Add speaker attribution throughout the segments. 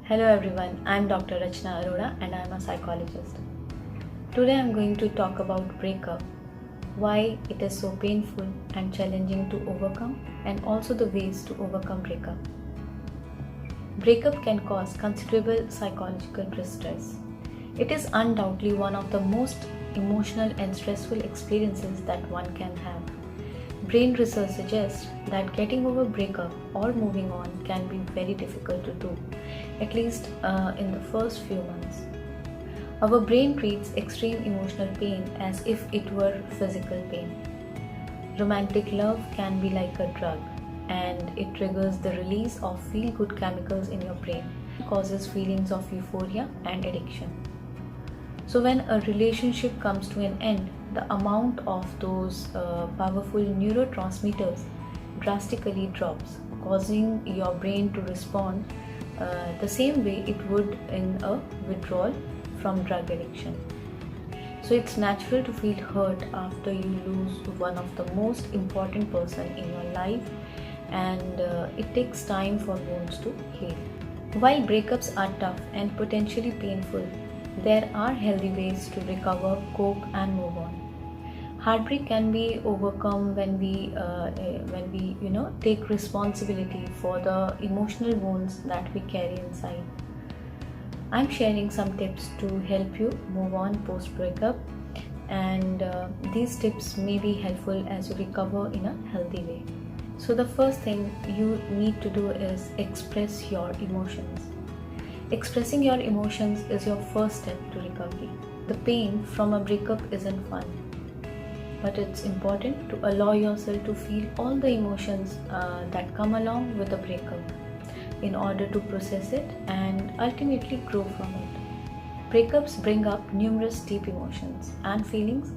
Speaker 1: Hello everyone, I'm Dr. Rachna Arora and I'm a psychologist. Today I'm going to talk about breakup, why it is so painful and challenging to overcome, and also the ways to overcome breakup. Breakup can cause considerable psychological distress. It is undoubtedly one of the most emotional and stressful experiences that one can have. Brain research suggests that getting over breakup or moving on can be very difficult to do, at least in the first few months. Our brain treats extreme emotional pain as if it were physical pain. Romantic love can be like a drug, and it triggers the release of feel-good chemicals in your brain, causes feelings of euphoria and addiction. So when a relationship comes to an end, the amount of those powerful neurotransmitters drastically drops, causing your brain to respond the same way it would in a withdrawal from drug addiction. So it's natural to feel hurt after you lose one of the most important person in your life, and it takes time for wounds to heal. While breakups are tough and potentially painful, there are healthy ways to recover, cope, and move on. Heartbreak can be overcome when we take responsibility for the emotional wounds that we carry inside. I'm sharing some tips to help you move on post breakup, and these tips may be helpful as you recover in a healthy way. So the first thing you need to do is express your emotions. Expressing your emotions is your first step to recovery. The pain from a breakup isn't fun, but it's important to allow yourself to feel all the emotions that come along with a breakup in order to process it and ultimately grow from it. Breakups bring up numerous deep emotions and feelings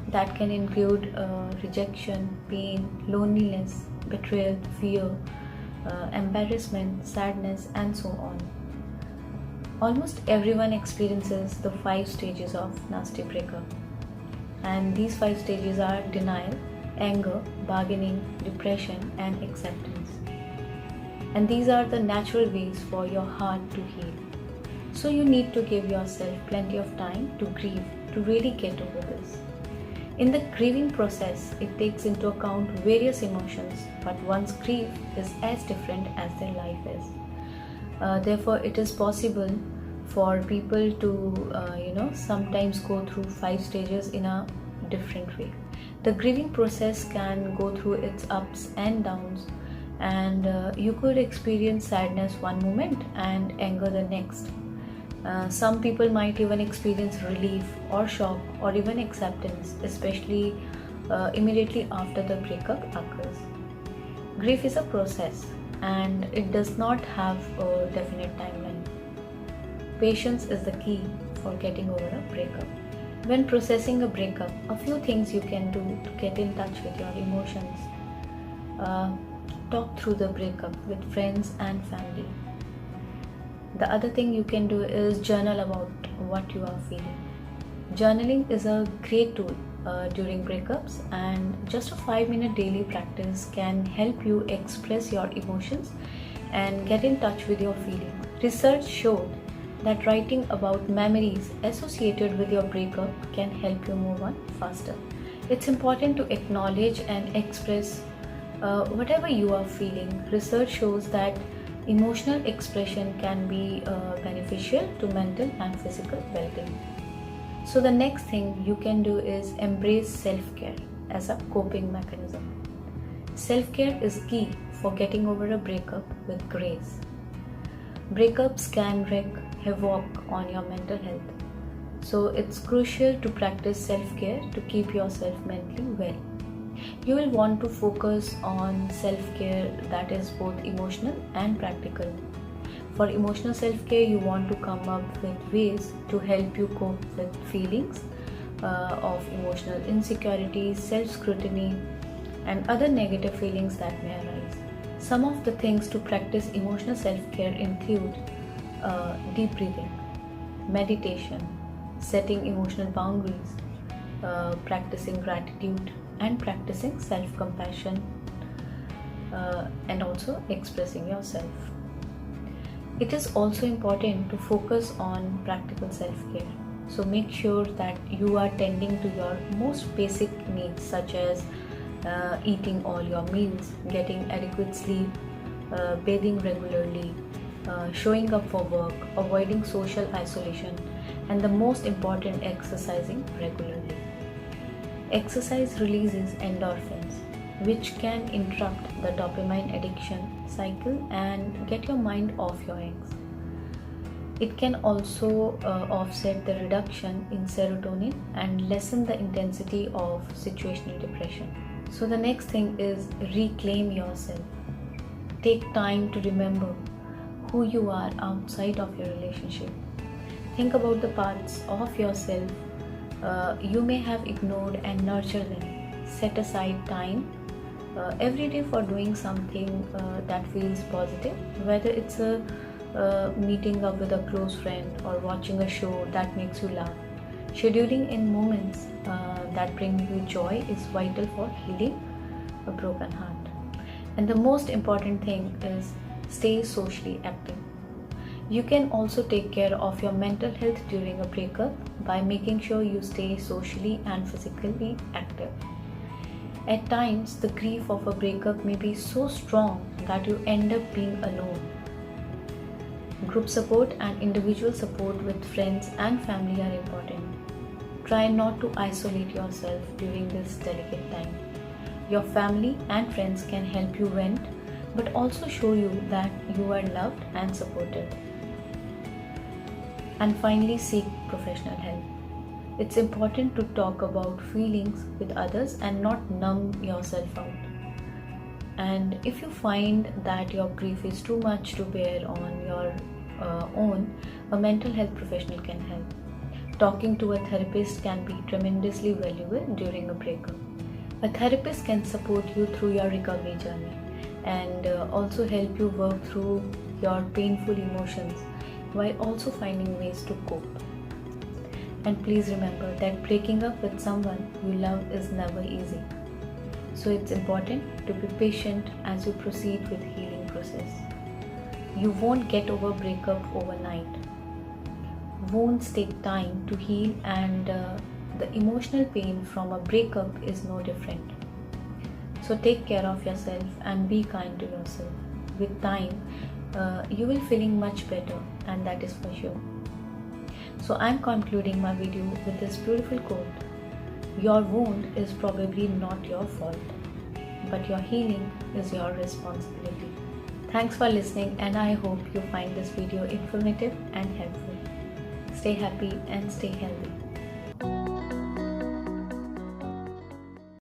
Speaker 1: that can include rejection, pain, loneliness, betrayal, fear, embarrassment, sadness, and so on. Almost everyone experiences the 5 stages of nasty breakup. And these 5 stages are denial, anger, bargaining, depression, and acceptance. And these are the natural ways for your heart to heal. So you need to give yourself plenty of time to grieve, to really get over this. In the grieving process, it takes into account various emotions, but one's grief is as different as their life is. Therefore, it is possible for people to sometimes go through 5 stages in a different way. The grieving process can go through its ups and downs, and you could experience sadness one moment and anger the next. Some people might even experience relief or shock or even acceptance, especially immediately after the breakup occurs. Grief is a process, and it does not have a definite timeline. Patience is the key for getting over a breakup. When processing a breakup, a few things you can do to get in touch with your emotions. Talk through the breakup with friends and family. The other thing you can do is journal about what you are feeling. Journaling is a great tool during breakups, and just a 5-minute daily practice can help you express your emotions and get in touch with your feelings. Research showed that writing about memories associated with your breakup can help you move on faster. It's important to acknowledge and express whatever you are feeling. Research shows that emotional expression can be beneficial to mental and physical well-being. So the next thing you can do is embrace self-care as a coping mechanism. Self-care is key for getting over a breakup with grace. Breakups can wreak havoc on your mental health. So it's crucial to practice self-care to keep yourself mentally well. You will want to focus on self-care that is both emotional and practical. For emotional self-care, you want to come up with ways to help you cope with feelings of emotional insecurity, self-scrutiny, and other negative feelings that may arise. Some of the things to practice emotional self-care include deep breathing, meditation, setting emotional boundaries, practicing gratitude, and practicing self-compassion, and also expressing yourself. It is also important to focus on practical self-care. So make sure that you are tending to your most basic needs, such as eating all your meals, getting adequate sleep, bathing regularly, showing up for work, avoiding social isolation, and the most important, exercising regularly. Exercise releases endorphins, which can interrupt the dopamine addiction cycle and get your mind off your ex. It can also offset the reduction in serotonin and lessen the intensity of situational depression. So the next thing is reclaim yourself. Take time to remember who you are outside of your relationship. Think about the parts of yourself you may have ignored and nurture them. Set aside time every day for doing something that feels positive, whether it's a meeting up with a close friend or watching a show that makes you laugh. Scheduling in moments that bring you joy is vital for healing a broken heart. And the most important thing is stay socially active. You can also take care of your mental health during a breakup by making sure you stay socially and physically active. At times, the grief of a breakup may be so strong that you end up being alone. Group support and individual support with friends and family are important. Try not to isolate yourself during this delicate time. Your family and friends can help you vent, but also show you that you are loved and supported. And finally, seek professional help. It's important to talk about feelings with others and not numb yourself out. And if you find that your grief is too much to bear on your own, a mental health professional can help. Talking to a therapist can be tremendously valuable during a breakup. A therapist can support you through your recovery journey and also help you work through your painful emotions while also finding ways to cope. And please remember that breaking up with someone you love is never easy. So it's important to be patient as you proceed with the healing process. You won't get over breakup overnight. Wounds take time to heal, and the emotional pain from a breakup is no different. So take care of yourself and be kind to yourself. With time, you will feeling much better, and that is for sure. So I'm concluding my video with this beautiful quote. Your wound is probably not your fault, but your healing is your responsibility. Thanks for listening, and I hope you find this video informative and helpful. Stay happy and stay healthy.